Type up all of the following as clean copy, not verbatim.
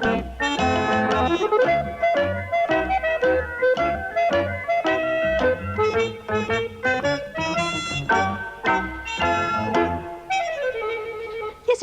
Yes,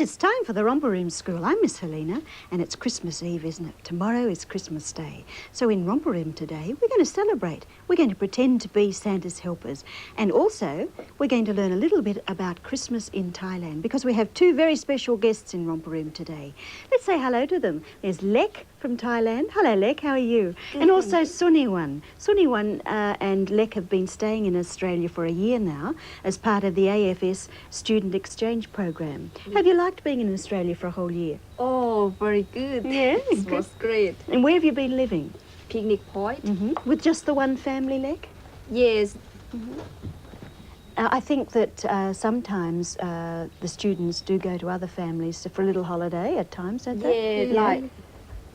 it's time for the Romper Room School. I'm Miss Helena, and it's Christmas Eve, isn't it? Tomorrow is Christmas Day. So in Romper Room today, we're going to celebrate. We're going to pretend to be Santa's helpers. And also, we're going to learn a little bit about Christmas in Thailand, because we have two very special guests in Romper Room today. Let's say hello to them. There's Lek from Thailand. Hello, Lek, how are you? And also Suniwan. Suniwan and Lek have been staying in Australia for a year now as part of the AFS Student Exchange Program. Have you liked being in Australia for a whole year? Oh, very good. Yeah, It was great. And where have you been living? Picnic point? With just the one family, Lek? Yes. I think that sometimes the students do go to other families for a little holiday at times, don't they? Yeah, like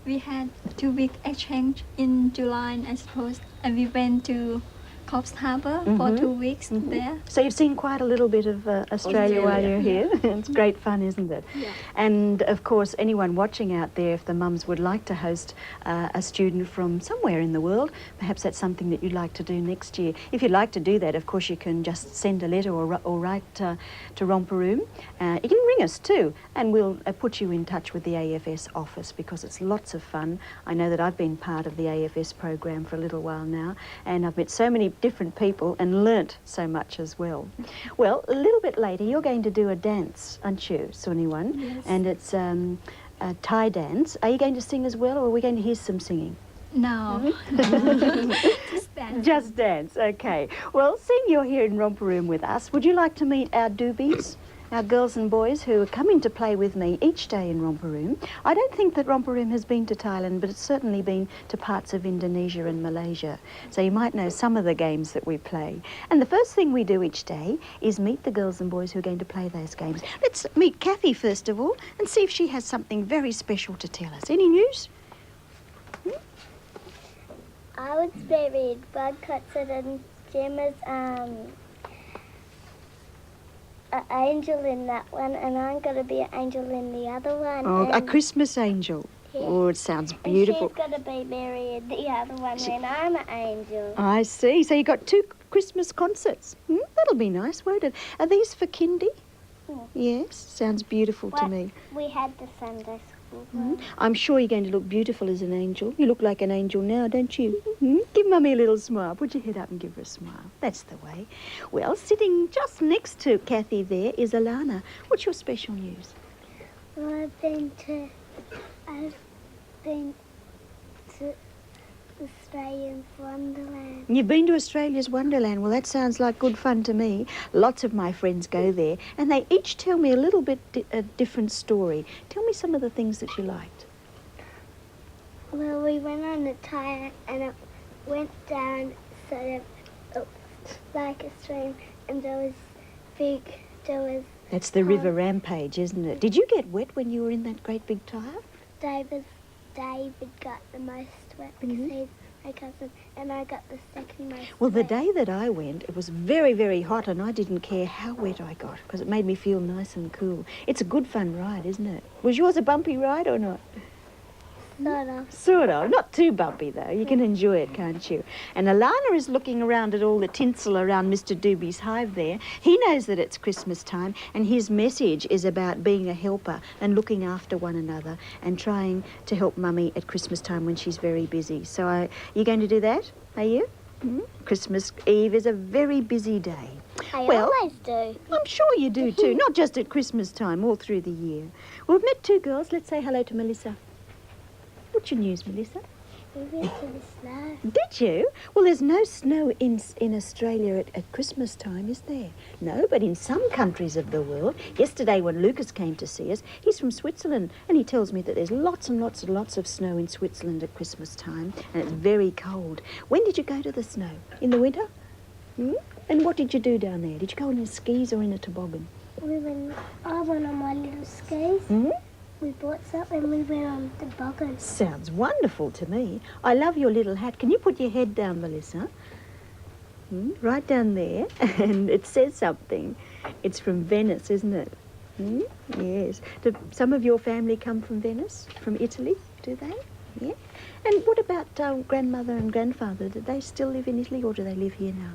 We had 2-week exchange in July, I suppose, and we went to Coffs Harbour for 2 weeks there. So you've seen quite a little bit of Australia while you're here. It's great fun, isn't it? Yeah. And of course, anyone watching out there, if the mums would like to host a student from somewhere in the world, perhaps that's something that you'd like to do next year. If you'd like to do that, of course, you can just send a letter or write to Romper Room. You can ring us too, and we'll put you in touch with the AFS office, because it's lots of fun. I know that I've been part of the AFS program for a little while now, and I've met so many different people and learnt so much as well. Well, a little bit later, you're going to do a dance, aren't you, Suniwan? Yes. And it's a Thai dance. Are you going to sing as well, or are we going to hear some singing? No, just that. Just dance, okay. Well, seeing you're here in Romper Room with us, would you like to meet our doobies? Our girls and boys who are coming to play with me each day in Romper Room. I don't think that Romper Room has been to Thailand, but it's certainly been to parts of Indonesia and Malaysia. So you might know some of the games that we play. And the first thing we do each day is meet the girls and boys who are going to play those games. Let's meet Kathy first of all and see if she has something very special to tell us. Any news? I was buried, Bud Cotson and Gemma's an angel in that one, and I'm going to be an angel in the other one. Oh, a Christmas angel. Yeah. Oh, it sounds beautiful. And she's going to be Mary in the other one when I'm an angel. I see. So you got two Christmas concerts. That'll be nice, won't it? Are these for kindy? Yes, sounds beautiful to me. We had the Sunday school one. I'm sure you're going to look beautiful as an angel. You look like an angel now, don't you? Give Mummy a little smile. Put your head up and give her a smile. That's the way. Well, sitting just next to Kathy there is Alana. What's your special news? Well, I've been to Australian Wonderland. You've been to Australia's Wonderland. Well, that sounds like good fun to me. Lots of my friends go there, and they each tell me a little bit a different story. Tell me some of the things that you liked. Well, we went on the tire and it went down sort of like a stream, and there was That's the River Rampage, isn't it? Did you get wet when you were in that great big tire? David got the most wet because he's my cousin, and I got the second most Well, the wet. day that I went, it was very, very hot, and I didn't care how wet I got because it made me feel nice and cool. It's a good fun ride, isn't it? Was yours a bumpy ride or not? Sort of. Sort of. Not too bumpy, though. You can enjoy it, can't you? And Alana is looking around at all the tinsel around Mr. Doobie's hive there. He knows that it's Christmas time, and his message is about being a helper and looking after one another and trying to help Mummy at Christmas time when she's very busy. So you're going to do that? Are you? Christmas Eve is a very busy day. I Well- always do. I'm sure you do too, not just at Christmas time, all through the year. We've met two girls. Let's say hello to Melissa. What's your news, Melissa? We went to the snow. Did you? Well, there's no snow in Australia at Christmas time, is there? No, but in some countries of the world. Yesterday when Lucas came to see us, he's from Switzerland, and he tells me that there's lots and lots and lots of snow in Switzerland at Christmas time, and it's very cold. When did you go to the snow? In the winter? And what did you do down there? Did you go on your skis or in a toboggan? I went on my little skis. We bought some and we went on the toboggan. Sounds wonderful to me. I love your little hat. Can you put your head down, Melissa? Right down there, and it says something. It's from Venice, isn't it? Yes. Did some of your family come from Venice, from Italy, do they? Yeah. And what about grandmother and grandfather? Do they still live in Italy or do they live here now?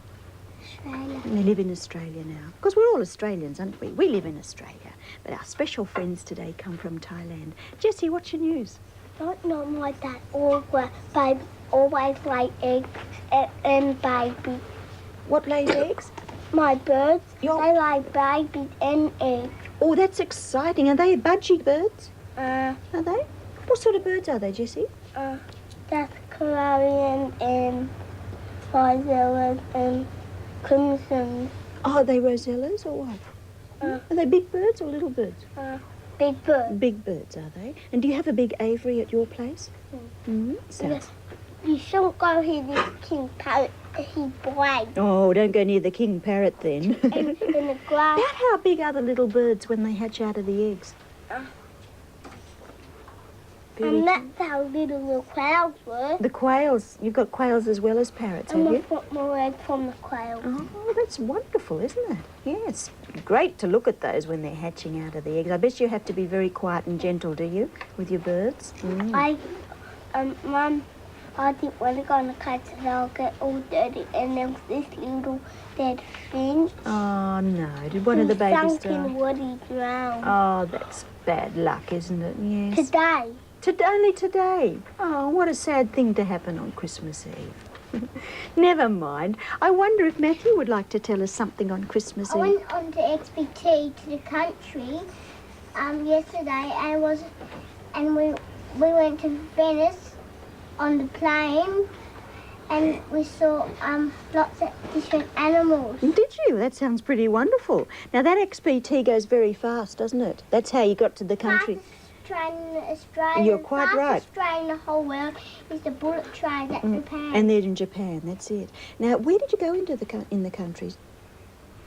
Australia. And they live in Australia now. Because we're all Australians, aren't we? We live in Australia. But our special friends today come from Thailand. Jessie, what's your news? Don't know my dad always lay eggs and babies. What lays eggs? My birds, Your- they lay babies and eggs. Oh, that's exciting. Are they budgie birds? Uh, Are they? What sort of birds are they, Jessie? that's Korean and Rosellas and Crimsons. Oh, are they rosellas or what? Are they big birds or little birds? Big birds. Big birds, are they? And do you have a big aviary at your place? Sounds... You shouldn't go here, this king parrot. He bright. Oh, don't go near the king parrot then. In the grass. About how big are the little birds when they hatch out of the eggs? And that's how little the quails were. The quails. You've got quails as well as parrots, have And we you? got more eggs from the quails. Oh, that's wonderful, isn't it? Yeah, it's great to look at those when they're hatching out of the eggs. I bet you have to be very quiet and gentle, do you, with your birds? Mum, I didn't want to go on the couch and I'll get all dirty. And there was this little dead finch. Oh, no. Did one of the babies Sunk in die? woody drowned. Oh, that's bad luck, isn't it? Yes. Today. Only today. Oh, what a sad thing to happen on Christmas Eve. Never mind. I wonder if Matthew would like to tell us something on Christmas I Eve. went on to XBT to the country yesterday and we went to Venice on the plane and we saw lots of different animals. Did you? That sounds pretty wonderful. Now, that XBT goes very fast, doesn't it? That's how you got to the country. Fastest train in Australia. You're quite right. Fastest train in the whole world is the bullet train at Japan. And they're in Japan, that's it. Now, where did you go in the country? Did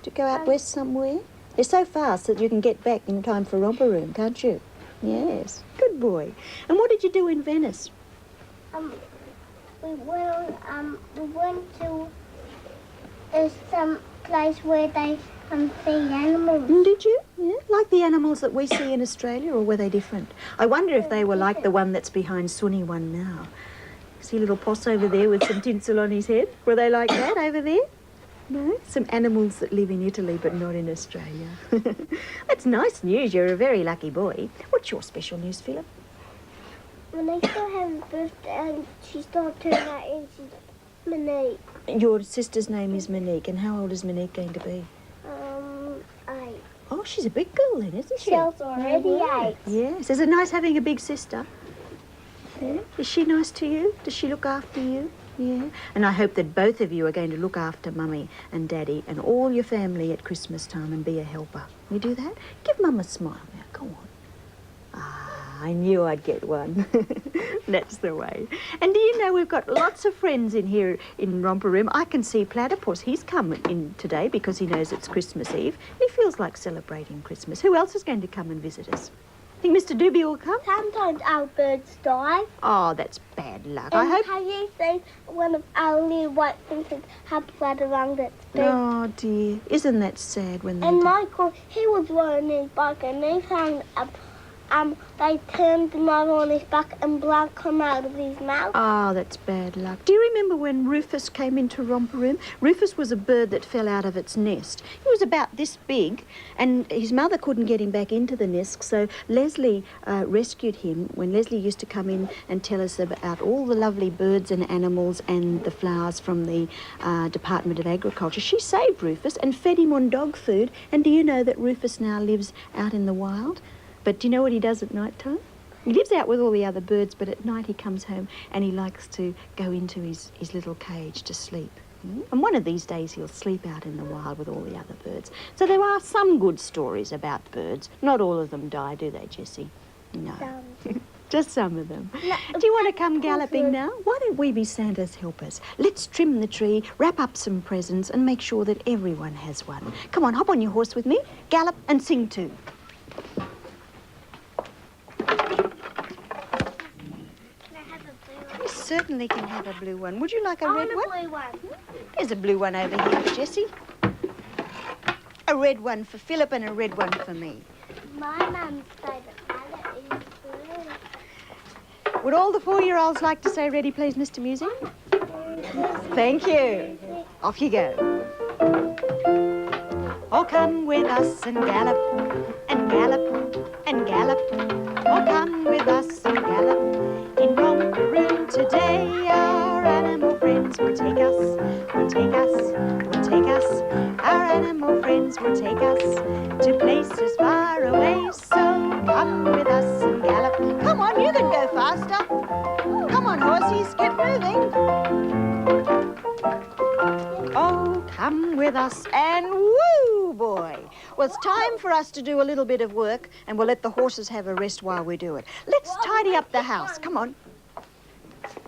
you go out west somewhere? They're so fast that you can get back in time for Romper Room, can't you? Yes, good boy. And what did you do in Venice? We went to some place where they feed animals. Did you? Yeah, like the animals that we see in Australia, or were they different? I wonder if they were like the one that's behind Sunny One now. See a little poss over there with some tinsel on his head? Were they like that over there? No? Some animals that live in Italy but not in Australia. That's nice news. You're a very lucky boy. What's your special news, Philip? When I still have a birthday and she still turned out into Monique. Your sister's name is Monique, and how old is Monique going to be? 8. Oh, she's a big girl then, isn't she? She's already 8. Yes. Is it nice having a big sister? Yeah. Is she nice to you? Does she look after you? Yeah. And I hope that both of you are going to look after Mummy and Daddy and all your family at Christmas time and be a helper. You do that? Give Mum a smile now. Go on. I knew I'd get one. That's the way. And do you know we've got lots of friends in here in Romper Room. I can see Platypus. He's come in today because he knows it's Christmas Eve. He feels like celebrating Christmas. Who else is going to come and visit us? Think Mr. Doobie will come? Sometimes our birds die. Oh, that's bad luck. And I hope... have you seen one of our little white finches have blood around its beak? Oh, dear. Isn't that sad when they And do? Michael, he was riding his bike and they found they turned him over on his back and blood come out of his mouth. Oh, that's bad luck. Do you remember when Rufus came into Romper Room? Rufus was a bird that fell out of its nest. He was about this big, and his mother couldn't get him back into the nest, so Leslie rescued him when Leslie used to come in and tell us about all the lovely birds and animals and the flowers from the Department of Agriculture. She saved Rufus and fed him on dog food, and do you know that Rufus now lives out in the wild? But do you know what he does at night time? He lives out with all the other birds, but at night he comes home and he likes to go into his little cage to sleep. And one of these days he'll sleep out in the wild with all the other birds. So there are some good stories about birds. Not all of them die, do they, Jessie? No. Just some of them. No, do you want to come galloping now? Why don't we be Santa's helpers? Let's trim the tree, wrap up some presents and make sure that everyone has one. Come on, hop on your horse with me, gallop and sing too. You certainly can have a blue one. Would you like a red one? Blue one. There's a blue one over here for Jessie. A red one for Philip and a red one for me. My mum's favourite colour is blue. Would all the 4-year-olds like to say ready, please, Mr. Music? Thank you. Off you go. Oh, come with us and gallop, and gallop, and gallop. Oh, come with us and gallop. In Romper Room today, our animal friends will take us, will take us, will take us. Our animal friends will take us to places far away. So come with us and gallop. Come on, you can go faster. Come on, horsies, get moving. Oh, come with us and woo, boy. Well, it's time for us to do a little bit of work, and we'll let the horses have a rest while we do it. Let's tidy up the house. Come on.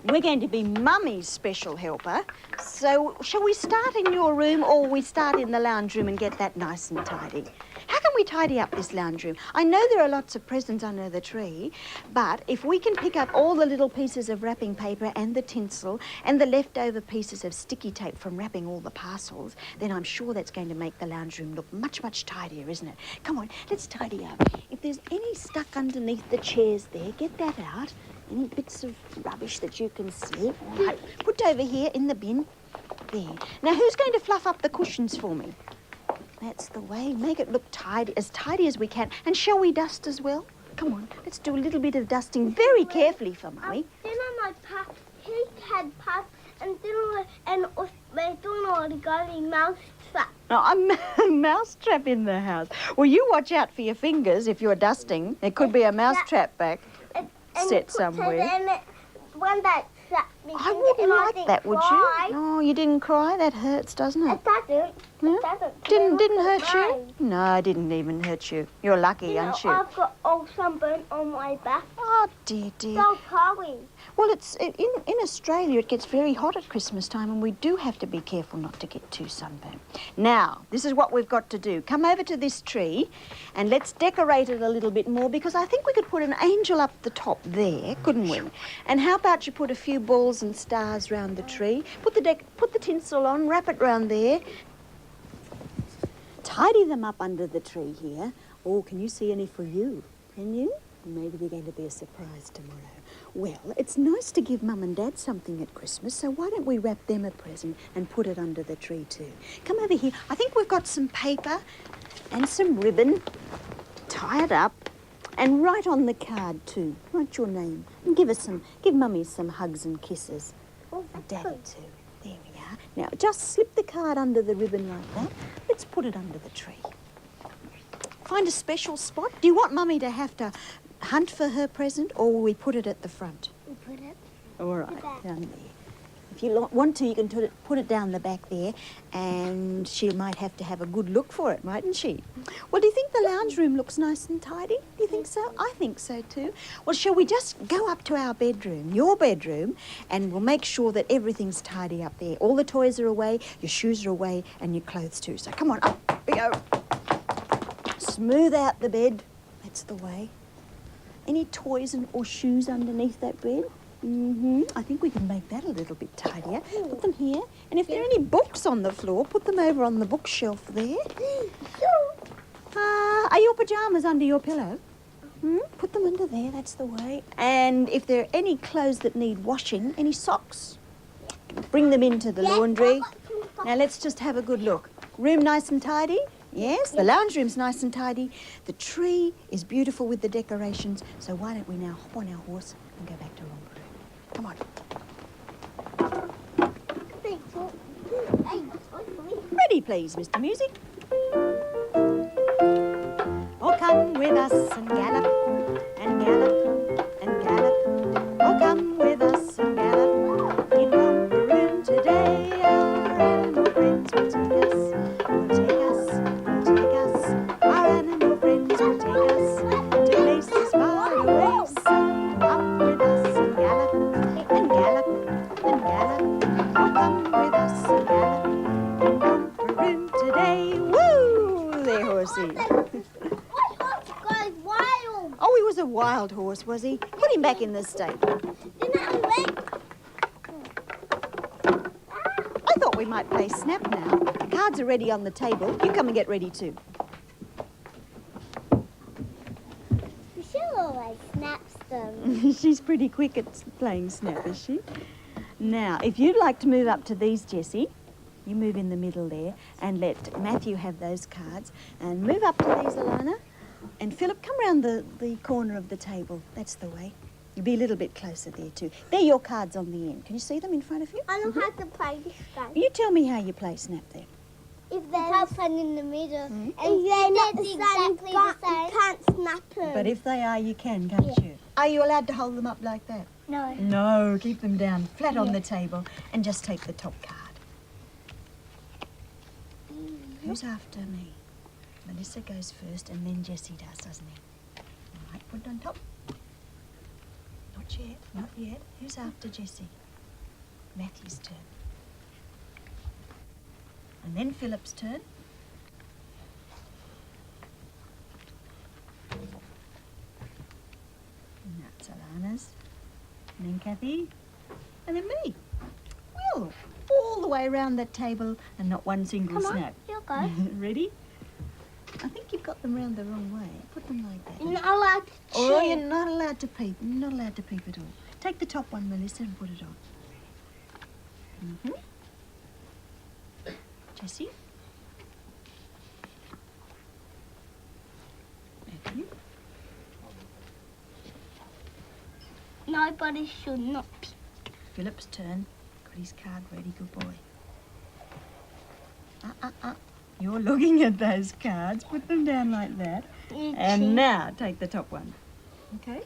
We're going to be Mummy's special helper. So shall we start in your room, or we start in the lounge room and get that nice and tidy? How can we tidy up this lounge room? I know there are lots of presents under the tree, but if we can pick up all the little pieces of wrapping paper and the tinsel and the leftover pieces of sticky tape from wrapping all the parcels, then I'm sure that's going to make the lounge room look much, much tidier, isn't it? Come on, let's tidy up. If there's any stuck underneath the chairs there, get that out. Any bits of rubbish that you can see. All right, put over here in the bin. There. Now, who's going to fluff up the cushions for me? That's the way. Make it look tidy as we can. And shall we dust as well? Come on, let's do a little bit of dusting very carefully for Mummy. Then I pack, he had pack, and then we're doing all the golden mouse trap. Oh, a mouse trap in the house. Well, you watch out for your fingers if you're dusting. There could be a mouse trap back set somewhere. When that slapped me, I wouldn't like that, would you? No, you didn't cry? That hurts, doesn't it? It doesn't. Hmm? It doesn't. Didn't hurt you? No, it didn't even hurt you. You're lucky, aren't you? I've got all sunburn on my back. Oh, dear, dear. So sorry. Well, it's in Australia, it gets very hot at Christmas time, and we do have to be careful not to get too sunburned. Now, this is what we've got to do. Come over to this tree, and let's decorate it a little bit more, because I think we could put an angel up the top there, couldn't we? And how about you put a few balls and stars round the tree? Put the tinsel on, wrap it round there. Tidy them up under the tree here. Oh, can you see any for you? Can you? Maybe they're going to be a surprise tomorrow. Well, it's nice to give Mum and Dad something at Christmas, so why don't we wrap them a present and put it under the tree too? Come over here. I think we've got some paper and some ribbon. Tie it up and write on the card too. Write your name and give Mummy some hugs and kisses. And Daddy too. There we are. Now, just slip the card under the ribbon like that. Let's put it under the tree. Find a special spot. Do you want Mummy to have to hunt for her present, or will we put it at the front? We put it. All right, down there. If you want to, you can put it down the back there, and she might have to have a good look for it, mightn't she? Well, do you think the lounge room looks nice and tidy? Do you think so? I think so too. Well, shall we just go up to our bedroom, your bedroom, and we'll make sure that everything's tidy up there. All the toys are away, your shoes are away, and your clothes too. So come on, up we go. Smooth out the bed. That's the way. Any toys or shoes underneath that bed? I think we can make that a little bit tidier. Put them here. And if there are any books on the floor, put them over on the bookshelf there. Are your pyjamas under your pillow? Put them under there, that's the way. And if there are any clothes that need washing, any socks, bring them into the laundry. Now let's just have a good look. Room nice and tidy? Yes, the lounge room's nice and tidy. The tree is beautiful with the decorations. So why don't we now hop on our horse and go back to Romper? Come on. Ready, please, Mr. Music. Oh, come with us and gallop, and gallop, and gallop. Oh, come with us and gallop. In Romper Room today, our animal friends will take us. Will take us, will take us. Our animal friends will take us to places far away. So up with us and gallop, and gallop, and gallop. Oh, come with us and gallop. In Romper Room today. Woo! There, horsey. Oh, he was a wild horse, was he? Put him back in the stable. I thought we might play Snap now. The cards are ready on the table. You come and get ready too. Michelle always snaps them. She's pretty quick at playing Snap, is she? Now, if you'd like to move up to these, Jessie, you move in the middle there and let Matthew have those cards. And move up to these, Alana. And Philip, come round the corner of the table. That's the way. You'll be a little bit closer there too. They're your cards on the end. Can you see them in front of you? I know how to play this game. You tell me how you play Snap there. If there's one in the middle, and they're not exactly the same, you can't snap them. But if they are, you can, can't you? Are you allowed to hold them up like that? No. No, keep them down flat on the table and just take the top card. Who's after me? Melissa goes first and then Jessie does, doesn't he? All right, put it on top. Not yet, not yet. Who's after Jessie? Matthew's turn. And then Philip's turn. And that's Alana's. And then Kathy. And then me. Well, all the way around that table and not one single snap. You go. Ready? I think you've got them round the wrong way. Put them like that. You're not allowed to Oh, cheat. you're not allowed to peep. You're not allowed to peep at all. Take the top one, Melissa, and put it on. Jessie? Matthew? Nobody should not pick. Philip's turn. Got his card ready, good boy. You're looking at those cards. Put them down like that. And now take the top one. Okay?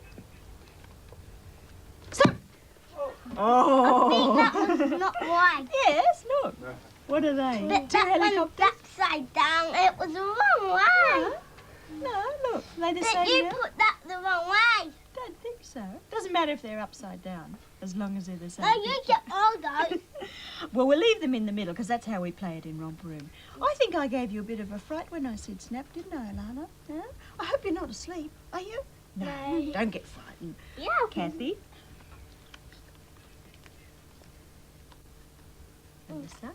Stop! Oh! That was not right. Yes, look. What are they? But Two that one helicopters? upside down, it was the wrong way. No, look. Are they the But same you now? put that the wrong way. Don't think so. Doesn't matter if they're upside down, as long as they're the same. No, you picture. get all those. Well, we'll leave them in the middle because that's how we play it in Romper Room. I think I gave you a bit of a fright when I said snap, didn't I, Alana? Huh? I hope you're not asleep, are you? No, don't get frightened. Yeah. Kathy? Melissa?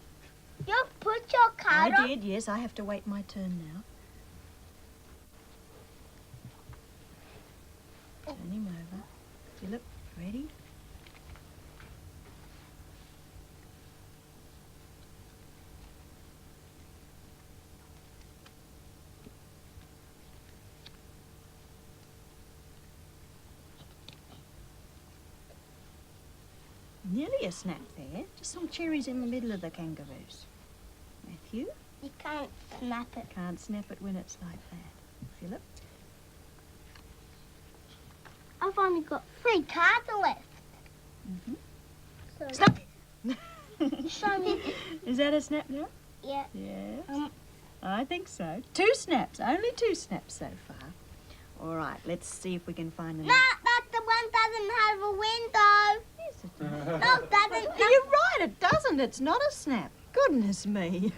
You put your card I on. did, yes. I have to wait my turn now. Turn him over. Philip, ready? Nearly a snap there. Just some cherries in the middle of the kangaroos. Matthew? You can't snap it. Can't snap it when it's like that. Philip? I've only got 3 cards left. Mm-hmm. So Snap! show me. Is that a snap now? Yeah. Yes. I think so. 2 snaps. Only 2 snaps so far. All right, let's see if we can find No, another. that the one doesn't have a window. Yes, it does. No, it doesn't. You're right, it doesn't. It's not a snap. Goodness me.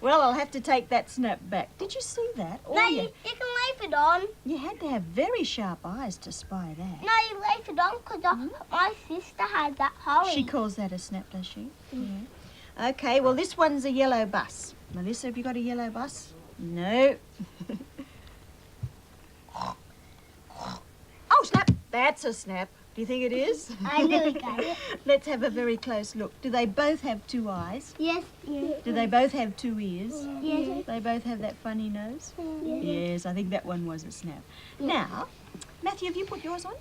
Well, I'll have to take that snap back. Did you see that? Oh, No, you can leave it on. you had to have very sharp eyes to spy that. No, you leave it on because my sister had that Holly. She calls that a snap, does she? Yeah. Okay, well, this one's a yellow bus. Melissa, have you got a yellow bus? No. Oh, snap! That's a snap. Do you think it is? I nearly got it. Let's have a very close look. Do they both have 2 eyes? Yes. Yes. Do they both have 2 ears? Yes. They both have that funny nose? Yes, I think that one was a snap. Now, Matthew, have you put yours on?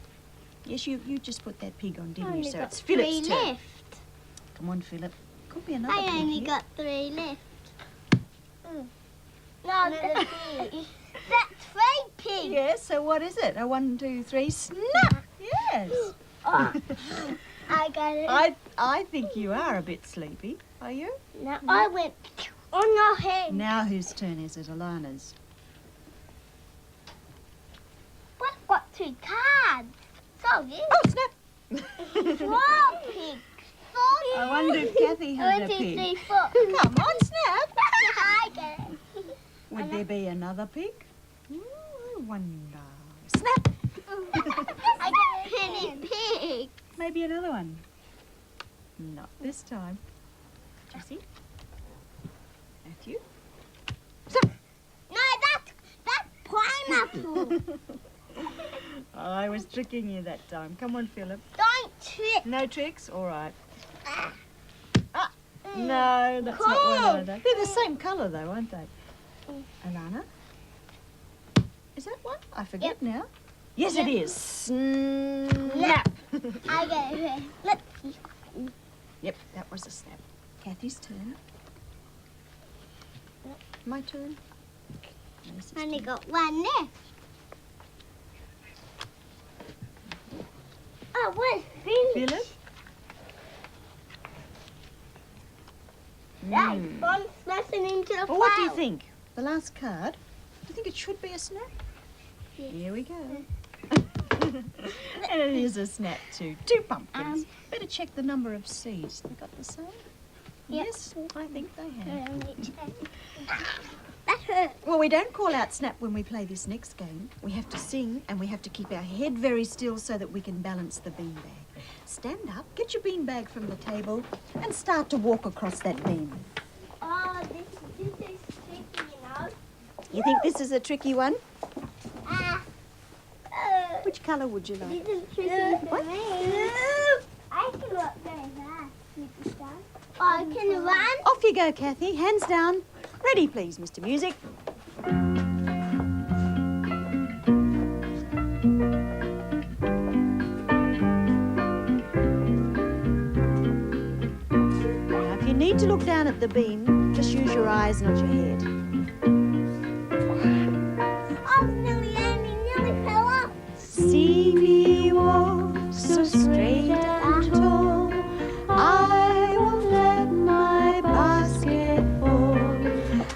Yes, you just put that pig on, didn't you? So it's Philip's 3 turn. left. Come on, Philip. Could be another I pig only here. got 3 left. No, that's 3 pigs. Yes, so what is it? A 1, 2, 3, snap! Yes. Oh, I got it. I think you are a bit sleepy. Are you? Now I went on your head. Now whose turn is it? Alana's. We've got 2 cards. So you. Oh, snap! 4 pigs. 4 I wonder if Kathy has 1, a 2, pig. 3, 4. Come on, snap! I get it. Would there be another pig? I wonder. Snap! I got a penny pig. Maybe another one. Not this time. Jessie? Matthew? Snap! No, that's pineapple. I was tricking you that time. Come on, Philip. Don't trick. No tricks? All right. No, that's not one either. They're the same colour, though, aren't they? Alana? Is that one? I forget now. Yes, it is. Snap. I get it here. Look. Yep, that was a snap. Kathy's turn. My turn. Lisa's Only turn. got one left. Oh, what's finished? Philip? That's one smashing into the Well, what do you file. think? The last card? Do you think it should be a snap? Yes. Here we go. And it is a snap too. 2 pumpkins. Better check the number of seeds. They got the same? Yep. Yes, I think they have. That hurt. Well, we don't call out snap when we play this next game. We have to sing and we have to keep our head very still so that we can balance the beanbag. Stand up, get your beanbag from the table and start to walk across that beam. Oh, this is tricky, you know. You think this is a tricky one? Uh, Which colour would you like? this is tricky for me. I can walk very fast with the stuff. Oh, I can run. Off you go, Kathy. Hands down. Ready, please, Mr. Music. Now, if you need to look down at the beam, just use your eyes, not your head. Oh, nearly fell off. See me walk so straight and tall. I won't let my basket fall.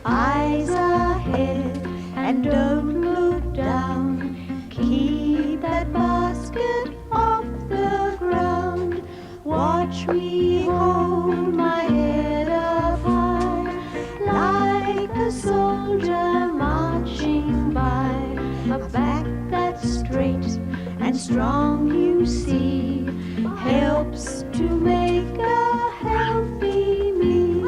Eyes ahead and don't look down. Keep that basket off the ground. Watch me hold my head up high, like a soldier marching by. A back that's straight and strong, you see, helps to make a healthy me.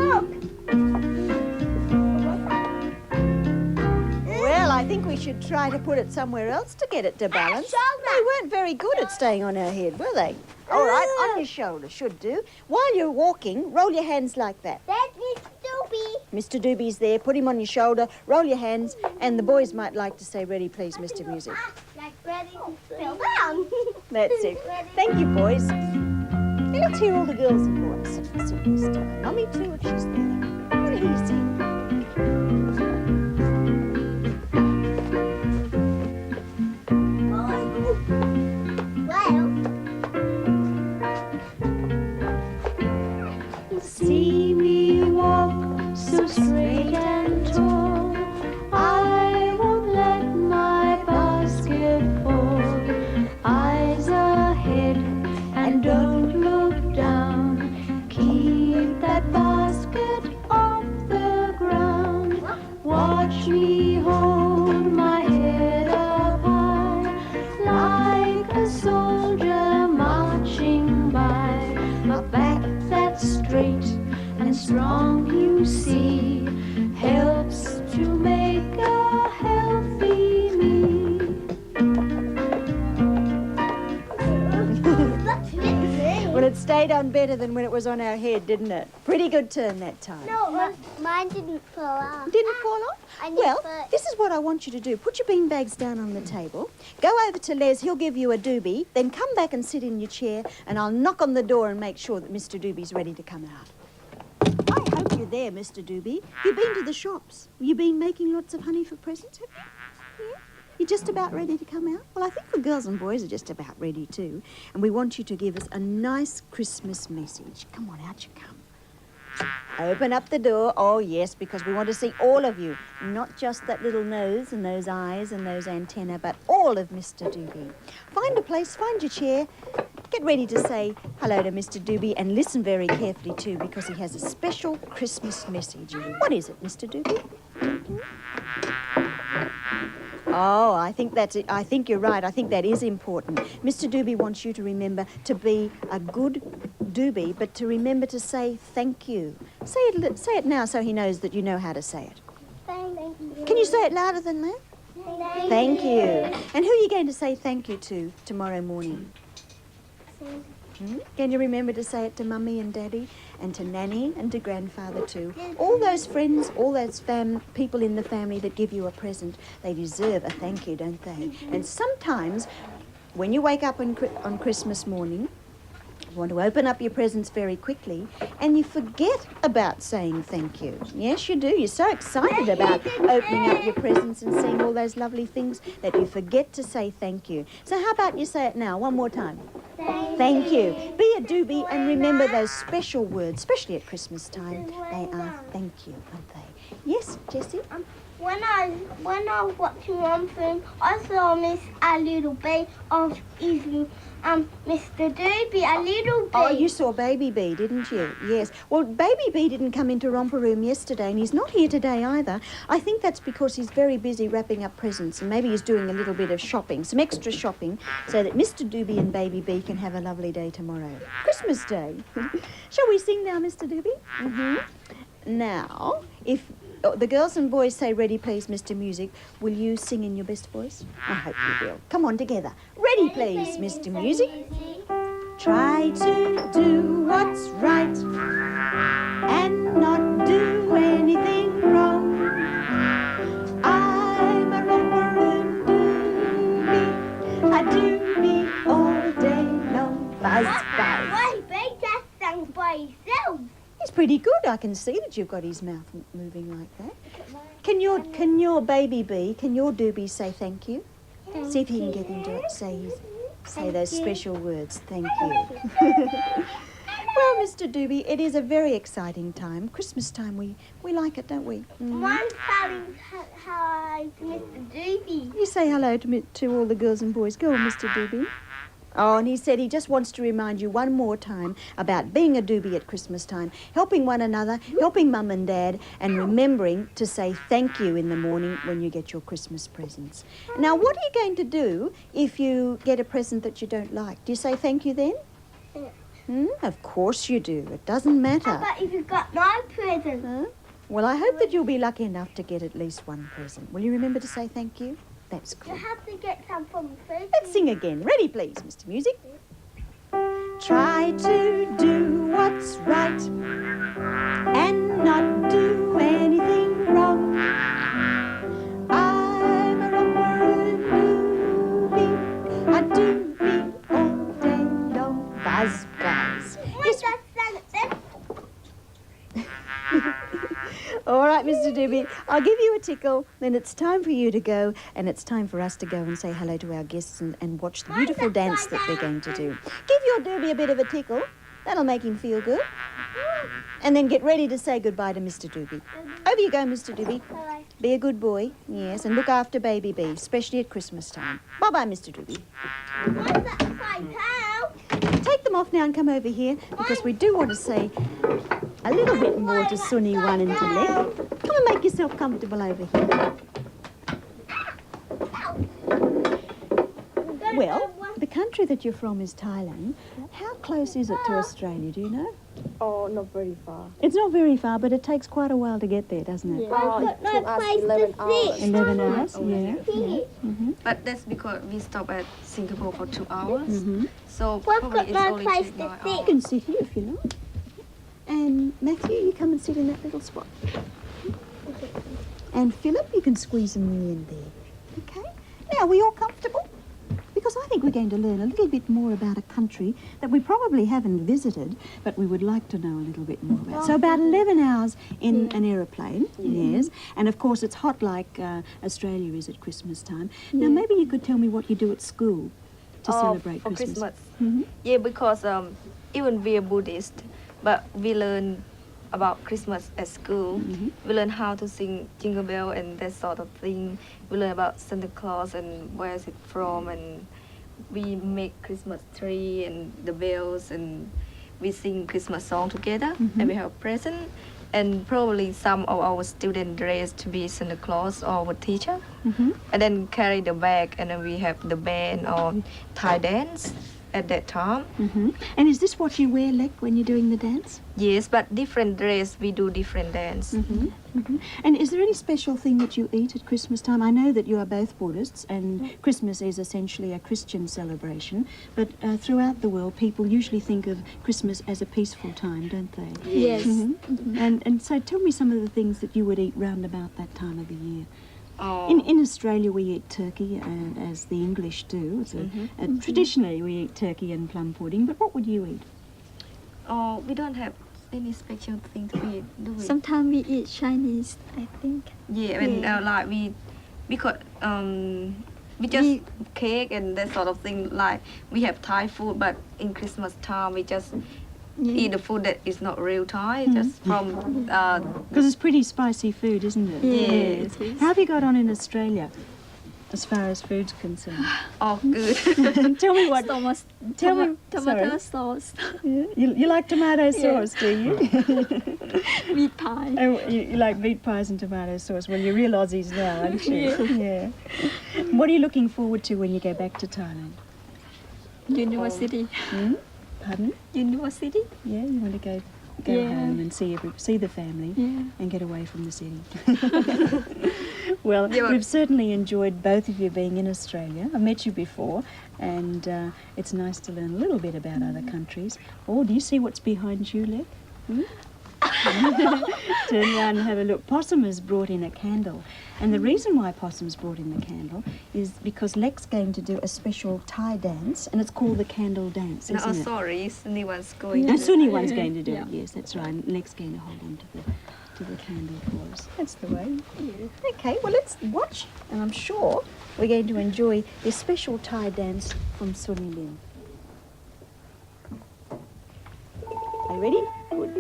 Well, I think we should try to put it somewhere else to get it to balance. They weren't very good at staying on our head, were they? All right, on your shoulder should do. While you're walking, roll your hands like that. That is Doobie. Mr. Doobie's there, put him on your shoulder, roll your hands, and the boys might like to say, ready, please, Mr. Music. Like ready to spill down. That's it. Thank you, boys. Hey, let's hear all the girls and boys sing this time. Mummy, too, if she's there. I want to hear you sing. Well, See me walk so straight and tall. I won't let my basket fall. Eyes ahead and don't look down. Keep that basket off the ground. Watch me hold my head up high, like a soldier marching by. A back that's straight and strong, you see, helps to make a healthy me. that's it. Well, it stayed on better than when it was on our head, didn't it? Pretty good turn that time. No, mine didn't fall off. Didn't fall off? I need Well, to- this is what I want you to do. Put your beanbags down on the table. Go over to Les, he'll give you a doobie. Then come back and sit in your chair and I'll knock on the door and make sure that Mr. Doobie's ready to come out. I hope you're there, Mr. Doobie. You've been to the shops. You've been making lots of honey for presents, have you? Yeah? You're just about ready to come out? Well, I think the girls and boys are just about ready too. And we want you to give us a nice Christmas message. Come on, out you come. Open up the door. Oh, yes, because we want to see all of you. Not just that little nose and those eyes and those antennae, but all of Mr. Doobie. Find a place, find your chair. Get ready to say hello to Mr. Doobie and listen very carefully too, because he has a special Christmas message. What is it, Mr. Doobie? Oh, I think that's it. I think you're right. I think that is important. Mr. Doobie wants you to remember to be a good doobie, but to remember to say thank you. Say it now so he knows that you know how to say it. Thank you. Can you say it louder than that? Thank Thank you. And who are you going to say thank you to tomorrow morning? Can you remember to say it to Mummy and Daddy and to Nanny and to Grandfather too? All those friends, all those people in the family that give you a present, they deserve a thank you, don't they? And sometimes when you wake up on Christmas morning, you want to open up your presents very quickly and you forget about saying thank you. Yes, you do. You're so excited about opening up your presents and seeing all those lovely things that you forget to say thank you. So how about you say it now, one more time? Thank you. Be a doobie and remember those special words, especially at Christmas time. They are thank you, aren't they? Yes, Jessie? When I was watching one film, I saw a little bit of Mr. Doobie, a little bit. Oh, you saw Baby Bee, didn't you? Yes. Well, Baby Bee didn't come into Romper Room yesterday, and he's not here today either. I think that's because he's very busy wrapping up presents, and maybe he's doing a little bit of shopping, some extra shopping, so that Mr. Doobie and Baby Bee can have a lovely day tomorrow. Christmas Day. Shall we sing now, Mr. Doobie? Now, if the girls and boys say, ready, please, Mr. Music, will you sing in your best voice? I hope you will. Come on, together. Ready, please, Mr. Music. Try to do what's right and not do anything wrong. I'm a romper and doobie, a doobie all day long. Buzz, buzz. Why, Big just sang by himself. He's pretty good. I can see that you've got his mouth moving like that. Can your Baby Bee, can your doobie say thank you? See if he can get him to say those special words. Thank you. Well, Mr. Doobie, it is a very exciting time. Christmas time, we like it, don't we? One telling hi to Mr. Doobie. You say hello to all the girls and boys. Go on, Mr. Doobie. Oh, and he said he just wants to remind you one more time about being a doobie at Christmas time, helping one another, helping Mum and Dad, and remembering to say thank you in the morning when you get your Christmas presents. Now, what are you going to do if you get a present that you don't like? Do you say thank you then? Of course you do. It doesn't matter. How about if you got my present? Well, I hope that you'll be lucky enough to get at least one present. Will you remember to say thank you? That's You good. have to get some from first. Let's sing again. Ready, please, Mr. Music. Try to do what's right and not do anything wrong. I'm a romper and doobie, a doobie all day long. Buzz, buzz. Why just sang it then? All right, Mr. Doobie, I'll give you a tickle, then it's time for you to go, and it's time for us to go and say hello to our guests and watch the beautiful dance that they're going to do. Give your Doobie a bit of a tickle. That'll make him feel good. And then get ready to say goodbye to Mr. Doobie. Over you go, Mr. Doobie. Bye. Be a good boy, yes, and look after Baby Bee, especially at Christmas time. Bye-bye, Mr. Doobie. Why is that upside down? Take them off now and come over here, because we do want to say a little bit more to Sunny One and to Lek. Come and make yourself comfortable over here. Well, the country that you're from is Thailand. How close is it to Australia, do you know? Oh, not very far. It's not very far, but it takes quite a while to get there, doesn't it? Oh, I've got it took no us place 11 to hours. sit. 11 hours, yeah. But that's because we stopped at Singapore for 2 hours. So We've probably got it's no only place take to 9 sit. You hours. can sit here if you like. And Matthew, you come and sit in that little spot. And Philip, you can squeeze a me in there. Okay? Now, are we all comfortable? Because I think we're going to learn a little bit more about a country that we probably haven't visited, but we would like to know a little bit more about. So about 11 hours in an aeroplane, yes. And of course, it's hot like Australia is at Christmas time. Now, maybe you could tell me what you do at school to celebrate for Christmas. Christmas. Yeah, because even we are Buddhist, but we learn about Christmas at school. We learn how to sing Jingle Bell and that sort of thing. We learn about Santa Claus and where is it from, and we make Christmas tree and the bells, and we sing Christmas song together, and we have a present. And probably some of our students dress to be Santa Claus or our teacher, and then carry the bag, and then we have the band or Thai dance, at that time. And is this what you wear, Lek, when you're doing the dance? Yes, but different dress, we do different dance. And is there any special thing that you eat at Christmas time? I know that you are both Buddhists and Christmas is essentially a Christian celebration, but throughout the world people usually think of Christmas as a peaceful time, don't they? Yes. And so tell me some of the things that you would eat round about that time of the year. Oh, In Australia we eat turkey, as the English do. Traditionally we eat turkey and plum pudding, but what would you eat? oh, we don't have any special thing to eat, do we? Sometimes we eat Chinese, I think. Yeah, and like we could we just cake and that sort of thing. Like we have Thai food, but in Christmas time we just eat the food that is not real Thai, just from Because it's pretty spicy food, isn't it? Yes. How have you got on in Australia as far as food's concerned? oh good. Tell me what. Tomato sorry. sauce, You like tomato sauce, do you? meat pie. Oh, you like meat pies and tomato sauce. Well, you're real Aussies now, aren't you? Yeah. What are you looking forward to when you go back to Thailand? University. Pardon? University. Yeah, you want to go Yeah. home and see the family Yeah. and get away from the city. Well, Yeah, but- we've certainly enjoyed both of you being in Australia. I've met you before, and it's nice to learn a little bit about other countries. Oh, do you see what's behind you, Lek? Turn around and have a look. Possum has brought in a candle. And the reason why Possum's brought in the candle is because Lek's going to do a special Thai dance, and it's called the candle dance, No, isn't it? sorry, anyone's going. And to Sunny one's going to do Yeah. it, yes, that's right. And Lek's going to hold on to the candle for us. That's the way. Okay, well let's watch, and I'm sure we're going to enjoy this special Thai dance from Sunny Lim. Are you ready? Good.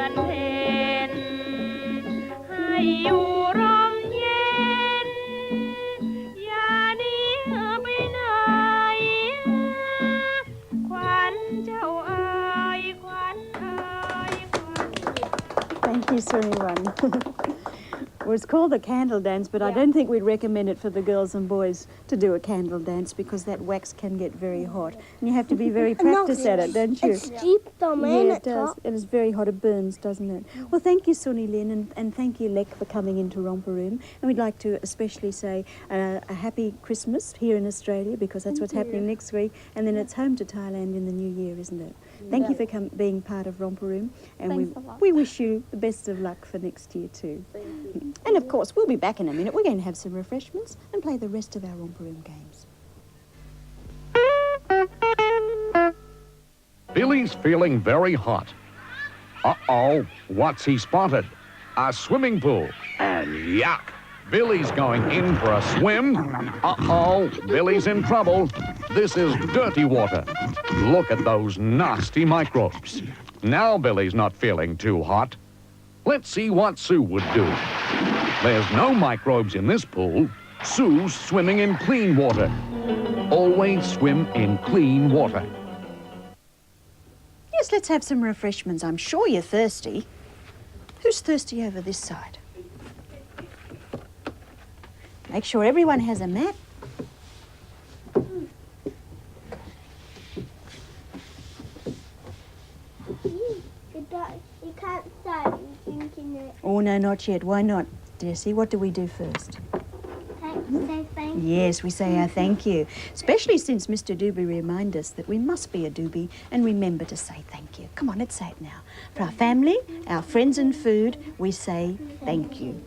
อนเพ็ญให้อยู่ร่มเย็นอย่าหนีไปไหนขวัญเจ้าเอ๋ยขวัญเอ๋ยขวัญ Thank you, Suniwan. Well, it's called the candle dance, but I don't think we'd recommend it for the girls and boys to do a candle dance because that wax can get very hot. And you have to be very practiced at it, don't you? It's deep down, Yeah, it does. It is very hot. It burns, doesn't it? Well, thank you, Suni Lin, and thank you, Lek, for coming into Romper Room. And we'd like to especially say a happy Christmas here in Australia because that's what's happening next week. And then it's home to Thailand in the new year, isn't it? Thank you for being part of Romper Room. And we wish you the best of luck for next year too. And of course, we'll be back in a minute. We're going to have some refreshments and play the rest of our Romper Room games. Billy's feeling very hot. Uh-oh, what's he spotted? A swimming pool. And yuck, Billy's going in for a swim. Uh-oh, Billy's in trouble. This is dirty water. Look at those nasty microbes. Now Billy's not feeling too hot. Let's see what Sue would do. There's no microbes in this pool. Sue's swimming in clean water. Always swim in clean water. Yes, let's have some refreshments. I'm sure you're thirsty. Who's thirsty over this side? Make sure everyone has a mat. You can't start drinking it. Oh, no, not yet. Why not, Jessie? What do we do first? Say thank you. Yes, we say our thank you, especially since Mr. Doobie reminded us that we must be a doobie and remember to say thank you. Come on, let's say it now. For our family, our friends and food, we say thank you.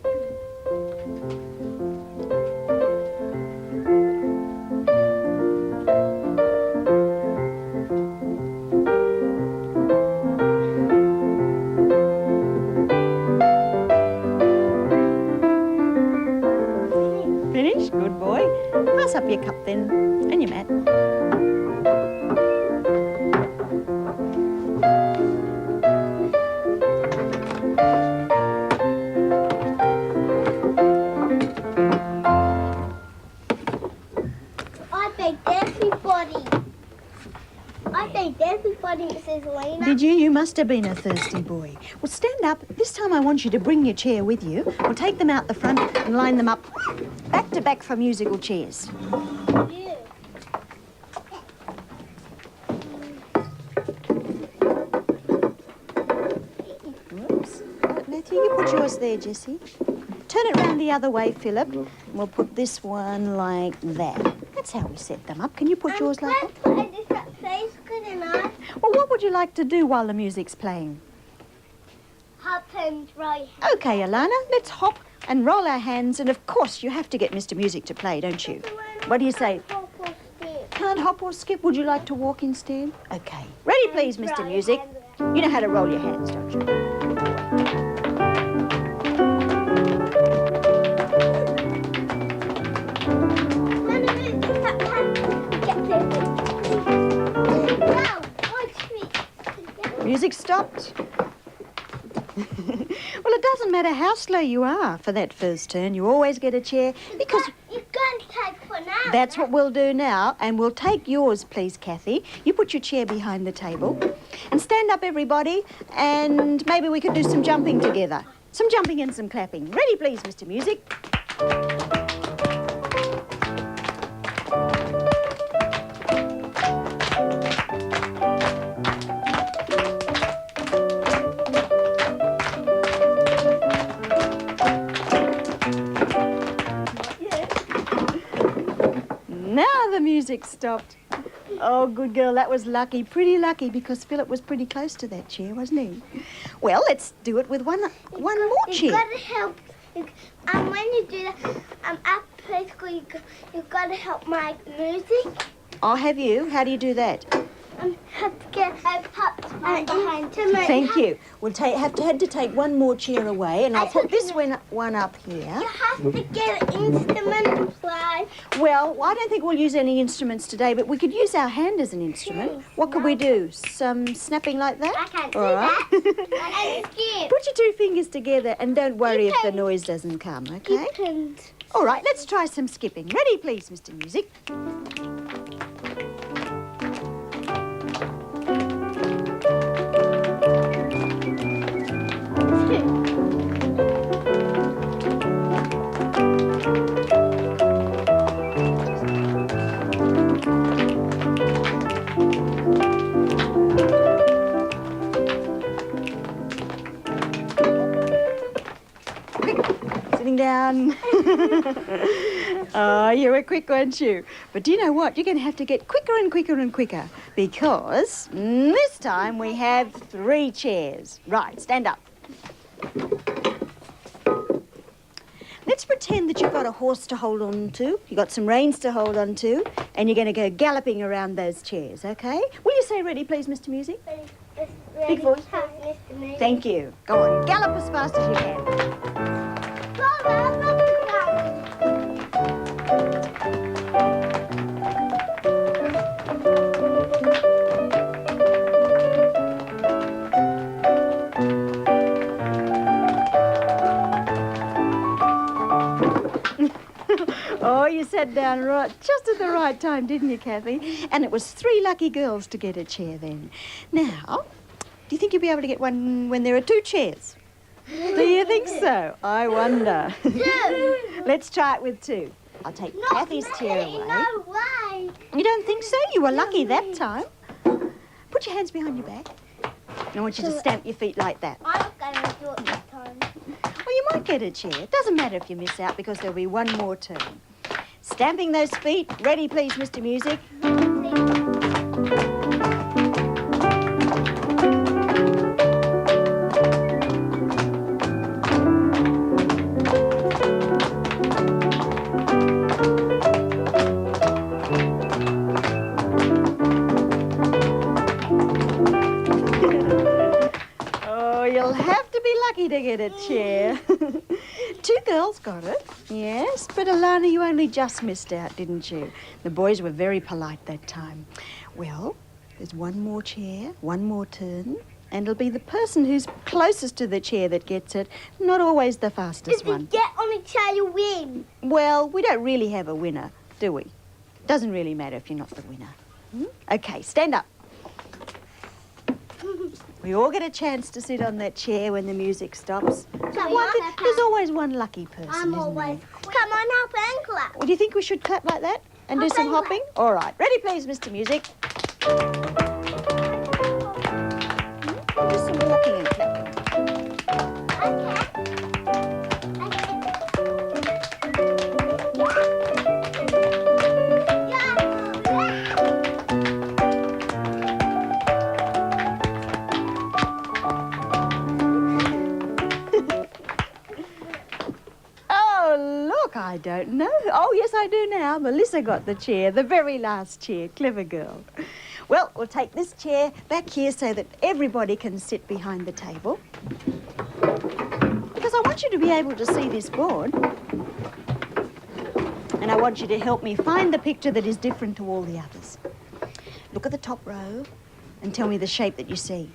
Finish? Good boy. Pass up your cup then, and your mat. I thanked everybody, Mrs. Elena. Did you? You must have been a thirsty boy. Well, stand up. This time I want you to bring your chair with you. We'll take them out the front and line them up back to back for musical chairs. Yeah. Whoops. Matthew, you put yours there, Jessie. Turn it round the other way, Philip. And we'll put this one like that. That's how we set them up. Can you put yours like that? Put a different face, good enough. Well, what would you like to do while the music's playing? Hop and right. OK, Alana, let's hop and roll our hands. And, of course, you have to get Mr. Music to play, don't you? What do you say? Can't hop or skip? Would you like to walk instead? OK. Ready, please, Mr. Music. You know how to roll your hands, don't you? Music stopped. Well, it doesn't matter how slow you are for that first turn. You always get a chair because... You're going to take for now. That's what we'll do now, and we'll take yours, please, Kathy. You put your chair behind the table. And stand up, everybody, and maybe we could do some jumping together. Some jumping and some clapping. Ready, please, Mr. Music. Now the music stopped. Oh, good girl, that was lucky, pretty lucky, because Philip was pretty close to that chair, wasn't he? Well, let's do it with one more chair. You've got to help. When you do that, at preschool, you've got to help my music. Oh, have you? How do you do that? have to get behind to my Thank you. We'll have to take one more chair away, and I'll put this one up here. You have to get an instrument to play. Well, I don't think we'll use any instruments today, but we could use our hand as an instrument. What could we do? Some snapping like that? I can't do All right. that. I'm scared. Put your two fingers together and don't worry if the noise doesn't come, okay? All right, let's try some skipping. Ready, please, Mr. Music. Sitting down. Oh, you were quick, weren't you? But do you know what? You're going to have to get quicker and quicker and quicker because this time we have 3 chairs. Right, stand up. Let's pretend that you've got a horse to hold on to, you've got some reins to hold on to, and you're going to go galloping around those chairs, okay? Will you say ready, please, Mr. Music? Big voice. Thank you. Go on, gallop as fast as you can. Oh, you sat down right, just at the right time, didn't you, Kathy? And it was 3 lucky girls to get a chair then. Now, do you think you'll be able to get one when there are 2 chairs? Do you think so? I wonder. Let's try it with 2. I'll take Kathy's chair away. No way. You don't think so? You were lucky that time. Put your hands behind your back. I want you to stamp your feet like that. I'm going to do it this time. Well, you might get a chair. It doesn't matter if you miss out because there'll be one more turn. Stamping those feet. Ready, please, Mr. Music. Oh, you'll have to be lucky to get a chair. 2 girls got it, yes, but Alana, you only just missed out, didn't you? The boys were very polite that time. Well, there's one more chair, one more turn, and it'll be the person who's closest to the chair that gets it, not always the fastest If one. you get on a chair, you win. Well, we don't really have a winner, do we? Doesn't really matter if you're not the winner. Okay, stand up. We all get a chance to sit on that chair when the music stops. There's always one lucky person, I'm isn't always. there? Come on, hop and clap. Well, do you think we should clap like that and do Hop some and hopping? All right. Ready, please, Mr. Music. Do some walking and clapping. Oh, look, I don't know. Oh, yes, I do now. Melissa got the chair, the very last chair. Clever girl. Well, we'll take this chair back here so that everybody can sit behind the table. Because I want you to be able to see this board. And I want you to help me find the picture that is different to all the others. Look at the top row and tell me the shape that you see.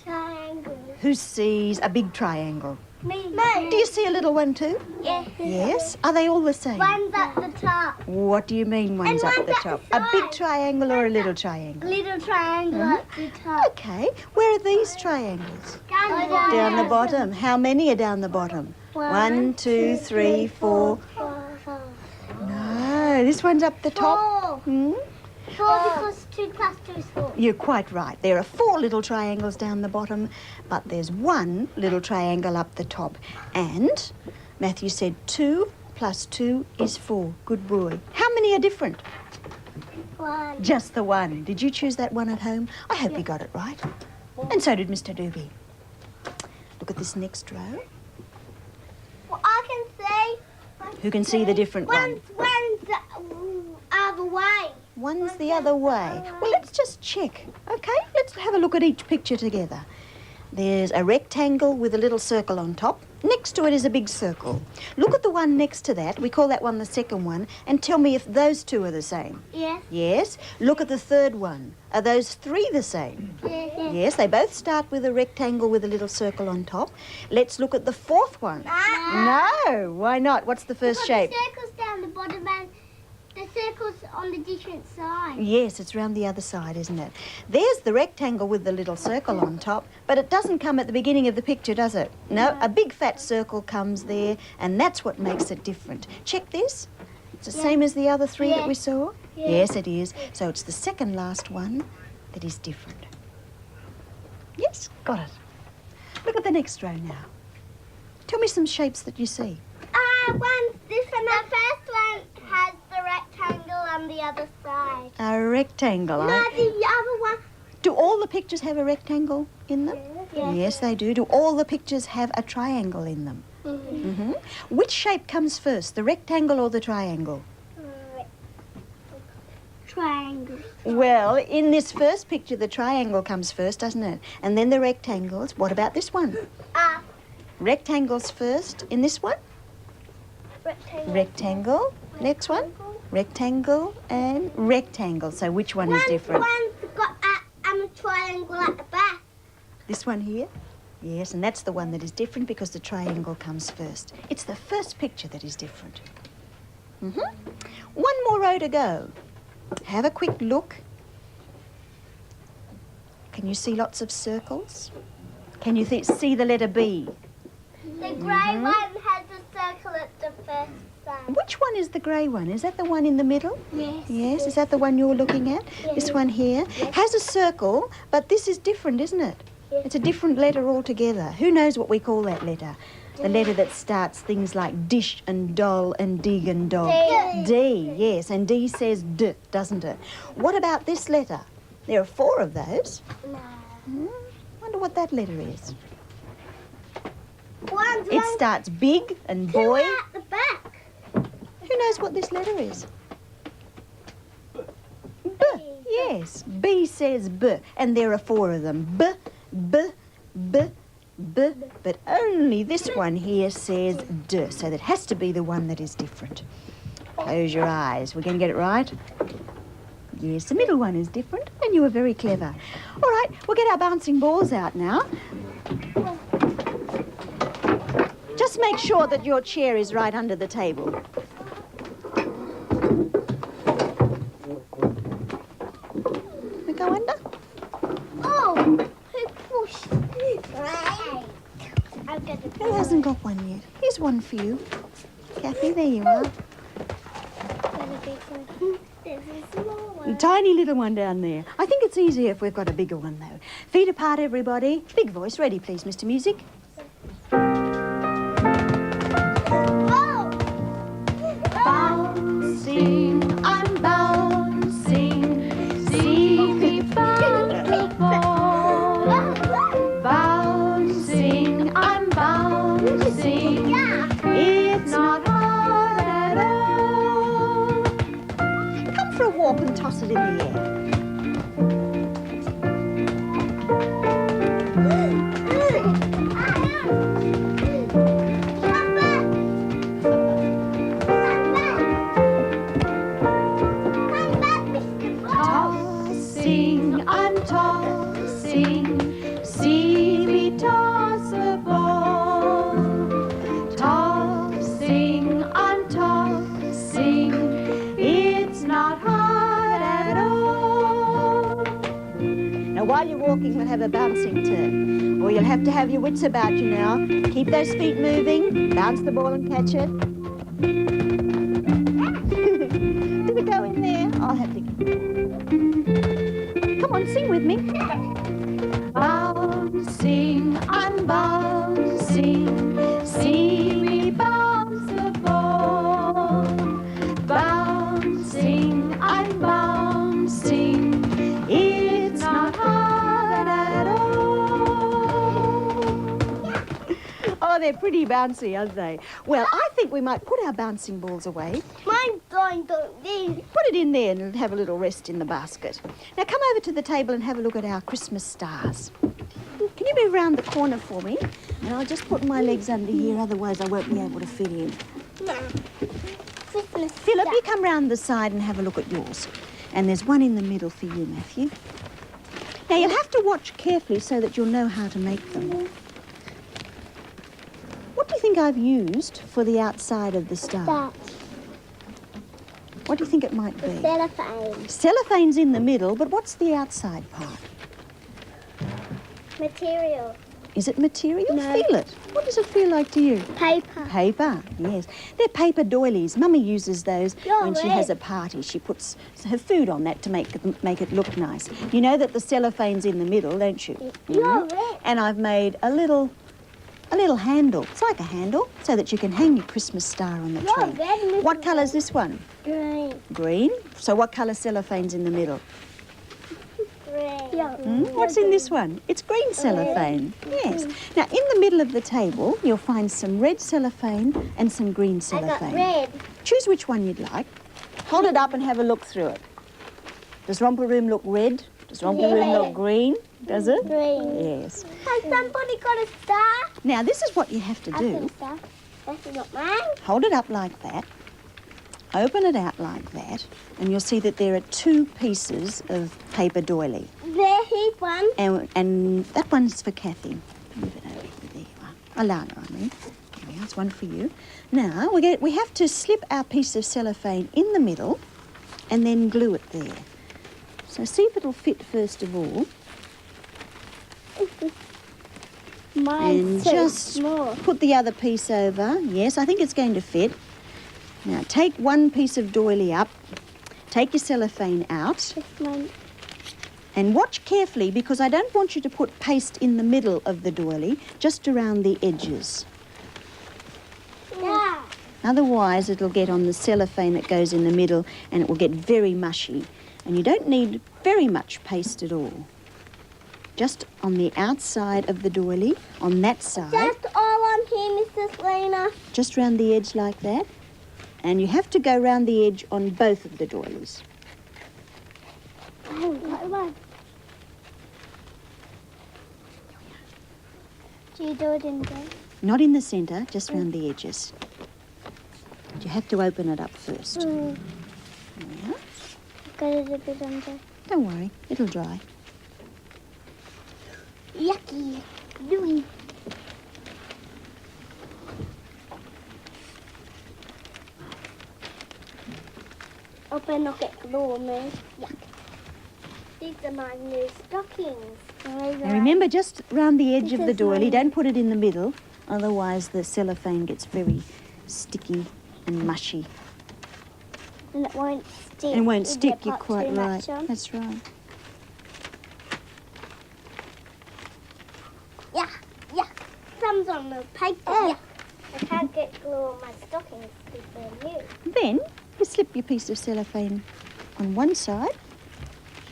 Triangle. Who sees a big triangle? Me. Do you see a little one too? Yes. Yes? Are they all the same? One's at the top. What do you mean one's And up the one's top? at the A big side. triangle or a little triangle? Little triangle at the top. Okay. Where are these triangles? Down the bottom. How many are down the bottom? 1, 2, 3, 4. No, this one's up the top. 4. 4 because 2 plus 2 is 4. You're quite right. There are 4 little triangles down the bottom, but there's 1 little triangle up the top. And Matthew said 2 plus 2 is 4. Good boy. How many are different? 1. Just the one. Did you choose that one at home? I hope you got it right. And so did Mr. Doobie. Look at this next row. Well, I can see. Who can see the different one? One's the other way. One's the other way. Well, let's just check, okay? Let's have a look at each picture together. There's a rectangle with a little circle on top. Next to it is a big circle. Look at the one next to that. We call that one the second one. And tell me if those two are the same. Yes. Yes. Look at the third one. Are those three the same? Yes. Yes, they both start with a rectangle with a little circle on top. Let's look at the fourth one. No, why not? What's the first shape? The circle's down the bottom and the circle's on the different side. Yes, it's round the other side, isn't it? There's the rectangle with the little circle on top, but it doesn't come at the beginning of the picture, does it? No, a big fat circle comes there, and that's what makes it different. Check this. It's the same as the other three that we saw? Yes, it is. So it's the second last one that is different. Yes, got it. Look at the next row now. Tell me some shapes that you see. This one, the first one has the rectangle on the other side. A rectangle, No, the other one. Do all the pictures have a rectangle in them? Yes. Yes, they do. Do all the pictures have a triangle in them? Mm-hmm. Which shape comes first, the rectangle or the triangle? Triangle. Well, in this first picture, the triangle comes first, doesn't it? And then the rectangles. What about this one? Rectangles first in this one? Rectangle. Rectangle. Next one? Rectangle and rectangle. So which one is different? One's got a triangle at the back. This one here? Yes, and that's the one that is different because the triangle comes first. It's the first picture that is different. One more row to go. Have a quick look. Can you see lots of circles? Can you see the letter B? The grey one has a circle at the first side. Which one is the grey one? Is that the one in the middle? Yes. Yes, is that the one you're looking at? Yes. This one here has a circle, but this is different, isn't it? Yes. It's a different letter altogether. Who knows what we call that letter? The letter that starts things like dish and doll and dig and dog. D. D, yes, and D says D, doesn't it? What about this letter? There are 4 of those. No. Wonder what that letter is. One's It starts big and two boy. at the back. Who knows what this letter is? B. Yes, B says B, and there are 4 of them. B, B, B, B, but only this one here says D, so that has to be the one that is different. Close your eyes. We're going to get it right? Yes, the middle one is different, and you were very clever. All right, we'll get our bouncing balls out now. Just make sure that your chair is right under the table. We go under? Oh, who pushed? I'm gonna Who hasn't got one yet? Here's one for you. Kathy, there you are. There's a small one. A tiny little one down there. I think it's easier if we've got a bigger one, though. Feet apart, everybody. Big voice. Ready, please, Mr. Music. Bouncing, I'm bouncing. See me bounce the ball. Bouncing, I'm bouncing. It's not hard at all. Come for a walk and toss it in the air. Tossing, I'm tossing. See me toss the ball. Tossing, I'm tossing. It's not hard at all. Now, while you're walking, we'll have a bouncing turn. Or you'll have to have your wits about you now. Keep those feet moving. Bounce the ball and catch it. Did it go in there? I'll have to. Come on, sing with me. Bouncing, I'm bouncing. See me bounce the ball. Bouncing, I'm bouncing. It's not hard at all. Oh, they're pretty bouncy, aren't they? Well, I think we might put our bouncing balls away. Mine's going to this. Put it in there and have a little rest in the basket. Now come over to the table and have a look at our Christmas stars. Can you move round the corner for me? And I'll just put my legs under here, otherwise I won't be able to fit in. Christmas Philip, star. you come round the side and have a look at yours. And there's one in the middle for you, Matthew. Now you'll have to watch carefully so that you'll know how to make them. What do you think I've used for the outside of the star? That. What do you think it might be? Cellophane. Cellophane's in the middle, but what's the outside part? Material. Is it material? No. Feel it. What does it feel like to you? Paper. Paper, yes. They're paper doilies. Mummy uses those You're when she red. has a party. She puts her food on that to make it look nice. You know that the cellophane's in the middle, don't you? You're red. And I've made a little handle. It's like a handle, so that you can hang your Christmas star on the You're tree. red, Mrs. What colour's this one? Green. Green. So what colour cellophane's in the middle? Green. What's in this one? It's green cellophane. Yes. Now, in the middle of the table, you'll find some red cellophane and some green I got cellophane. red. Choose which one you'd like. Hold it up and have a look through it. Does Romper Room look red? Does Romper Room look green? Does it? Green. Yes. Has somebody got a star? Now, this is what you have to I got do. a star. That's not mine. Hold it up like that. Open it out like that. And you'll see that there are two pieces of paper doily. Here's one. And that one's for Kathy. Move it over here. There you are. Alana, I mean. There we are. It's one for you. Now, we have to slip our piece of cellophane in the middle and then glue it there. So see if it'll fit first of all. Mine's And so just small. put the other piece over. Yes, I think it's going to fit. Now, take one piece of doily up. Take your cellophane out. This one. And watch carefully, because I don't want you to put paste in the middle of the doily, just around the edges. Yeah. Otherwise, it'll get on the cellophane that goes in the middle and it will get very mushy. And you don't need very much paste at all. Just on the outside of the doily, on that side, Just all on here, Mrs. Lena. just round the edge like that. And you have to go round the edge on both of the doilies. I haven't got one. Do you do it in there? Not in the centre, just round the edges. But you have to open it up first. Mm. There we are. Got it a bit under. Don't worry, it'll dry. Yucky. Gooey. Open not get glue on me. Yuck. These are my new stockings. Now remember, just round the edge This of the is doily, mine. don't put it in the middle, otherwise the cellophane gets very sticky and mushy. And it won't stick. And won't if you stick, you're put quite too right. much on. That's right. Yeah, yeah. Thumbs on the paper. Yeah. I can't get glue on my stockings before you. Then you slip your piece of cellophane on one side,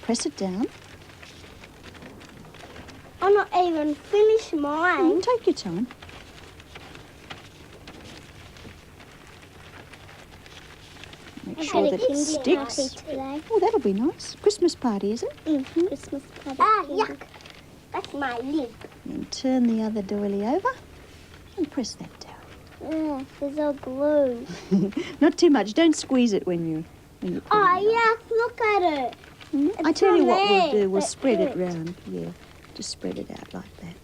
press it down, I'm not even finished mine. and take your time. Make sure that it sticks. Today. Oh, that'll be nice. Christmas party, is it? Christmas party. Ah, yuck. That's my lid. Then turn the other doily over and press that down. Yeah, there's all glue. Not too much. Don't squeeze it when you put it Oh, in. yuck, look at it. I It's tell you on what we'll there. do. We'll Let's spread do it it. round. Yeah, just spread it out like that.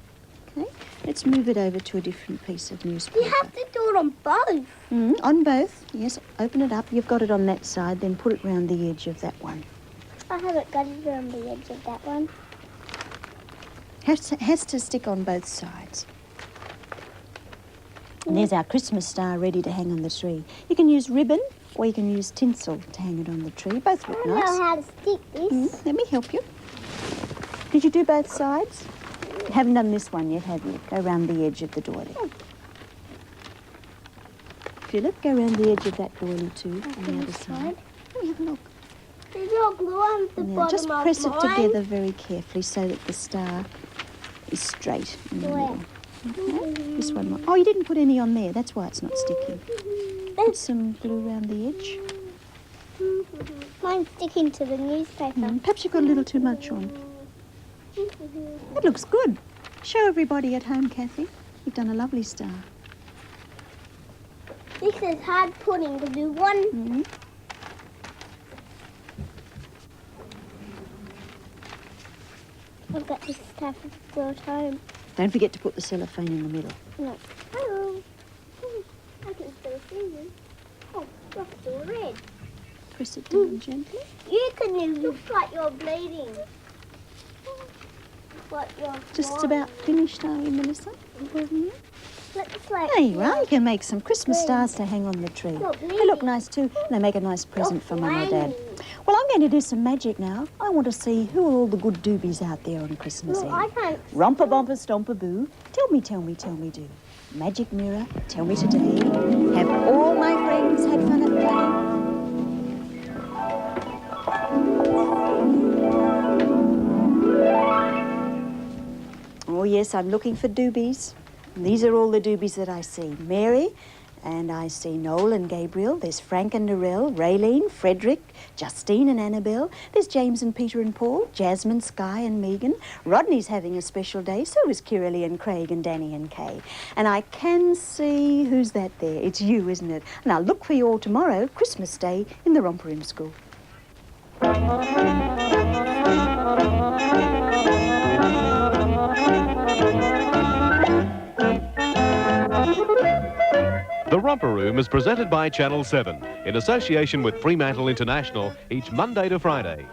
Okay. Let's move it over to a different piece of newspaper. You have to do it on both. On both. Yes. Open it up. You've got it on that side. Then put it round the edge of that one. I haven't got it on the edge of that one. Has to stick on both sides. And there's our Christmas star ready to hang on the tree. You can use ribbon or you can use tinsel to hang it on the tree. Both I look don't nice. know how to stick this. Let me help you. Did you do both sides? You haven't done this one yet, have you? Go round the edge of the doily. Philip, go round the edge of that doily too, on the other side. Let me have a look. There's no glue on the And then bottom just of press it mine. together very carefully so that the star is straight in the Where? middle. Okay. This one. Oh, you didn't put any on there. That's why it's not sticking. Put some glue around the edge. Mine's sticking to the newspaper. Perhaps you've got a little too much on. That looks good. Show everybody at home, Kathy. You've done a lovely star. This is hard pudding to do one. Mm-hmm. I've got this stuff brought home. Don't forget to put the cellophane in the middle. No. Hello. I can still see you. Oh, you're still red. Press it down gently. You can look like you're bleeding. Like you're Just blind. about finished, are we, Melissa? Looks like There you are. You can make some Christmas stars to hang on the tree. They look nice too, and they make a nice present for Mum or Dad. Well, I'm going to do some magic now. I want to see who are all the good doobies out there on Christmas Well, I Eve. can't. Romper, bomper, stomper, boo. Tell me, tell me, tell me, do. Magic mirror, tell me today. Have all my friends had fun at play? Oh, yes, I'm looking for doobies. And these are all the doobies that I see. Mary, and I see Noel and Gabriel. There's Frank and Narelle, Raylene, Frederick, Justine and Annabelle. There's James and Peter and Paul, Jasmine, Sky and Megan. Rodney's having a special day, so is Kiralee and Craig and Danny and Kay. And I can see, who's that there? It's you, isn't it? And I'll look for you all tomorrow, Christmas Day, in the Romper Room School. The Romper Room is presented by Channel 7 in association with Fremantle International each Monday to Friday.